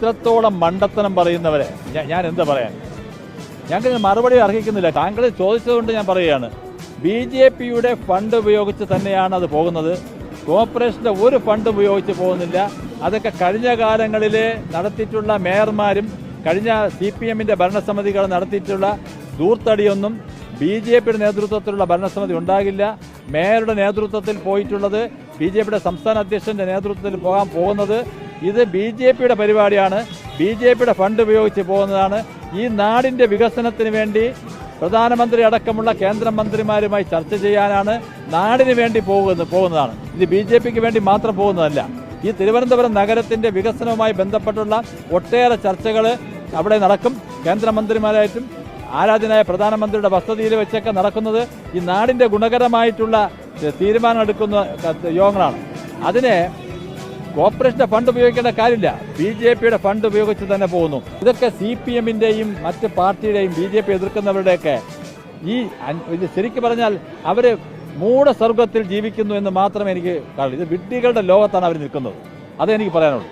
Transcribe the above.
ഇത്രത്തോളം മണ്ടത്തനം പറയുന്നവരെ ഞാൻ എന്താ പറയാൻ? ഞങ്ങൾക്ക് മറുപടി അർഹിക്കുന്നില്ല. താങ്കൾ ചോദിച്ചതുകൊണ്ട് ഞാൻ പറയുകയാണ്, BJPയുടെ ഫണ്ട് ഉപയോഗിച്ച് തന്നെയാണ് അത് പോകുന്നത്. കോർപ്പറേഷൻ്റെ ഒരു ഫണ്ട് ഉപയോഗിച്ച് പോകുന്നില്ല. അതൊക്കെ കഴിഞ്ഞ കാലങ്ങളിൽ നടത്തിയിട്ടുള്ള മേയർമാരും കഴിഞ്ഞ CPMൻ്റെ ഭരണസമിതികൾ നടത്തിയിട്ടുള്ള ദൂർത്തടിയൊന്നും BJPയുടെ നേതൃത്വത്തിലുള്ള ഭരണസമിതി ഉണ്ടാകില്ല. മേയറുടെ നേതൃത്വത്തിൽ പോയിട്ടുള്ളത്, BJPയുടെ സംസ്ഥാന അധ്യക്ഷൻ്റെ നേതൃത്വത്തിൽ പോകാൻ പോകുന്നത്, ഇത് BJPയുടെ പരിപാടിയാണ്. BJPയുടെ ഫണ്ട് ഉപയോഗിച്ച് പോകുന്നതാണ്. ഈ നാടിൻ്റെ വികസനത്തിന് വേണ്ടി പ്രധാനമന്ത്രി അടക്കമുള്ള കേന്ദ്രമന്ത്രിമാരുമായി ചർച്ച ചെയ്യാനാണ്, നാടിന് വേണ്ടി പോകുന്നതാണ്. ഇത് BJPക്ക് വേണ്ടി മാത്രം പോകുന്നതല്ല. ഈ തിരുവനന്തപുരം നഗരത്തിൻ്റെ വികസനവുമായി ബന്ധപ്പെട്ടുള്ള ഒട്ടേറെ ചർച്ചകൾ അവിടെ നടക്കും. കേന്ദ്രമന്ത്രിമാരായിട്ടും ആരാധനായ പ്രധാനമന്ത്രിയുടെ വസതിയിൽ വെച്ചൊക്കെ നടക്കുന്നത് ഈ നാടിൻ്റെ ഗുണകരമായിട്ടുള്ള തീരുമാനം എടുക്കുന്ന യോഗങ്ങളാണ്. അതിനെ കോർപ്പറേഷൻ്റെ ഫണ്ട് ഉപയോഗിക്കേണ്ട കാര്യമില്ല, BJPയുടെ ഫണ്ട് ഉപയോഗിച്ച് തന്നെ പോകുന്നു. ഇതൊക്കെ CPMൻ്റെയും മറ്റ് പാർട്ടിയുടെയും BJP എതിർക്കുന്നവരുടെയൊക്കെ ഇത് ശരിക്കും പറഞ്ഞാൽ അവർ മൂഢസ്വർഗത്തിൽ ജീവിക്കുന്നു എന്ന് മാത്രമേ എനിക്ക് കാണൂ. ഇത് വിഡ്ഢികളുടെ ലോകത്താണ് അവർ നിൽക്കുന്നത്. അതേ എനിക്ക് പറയാനുള്ളൂ.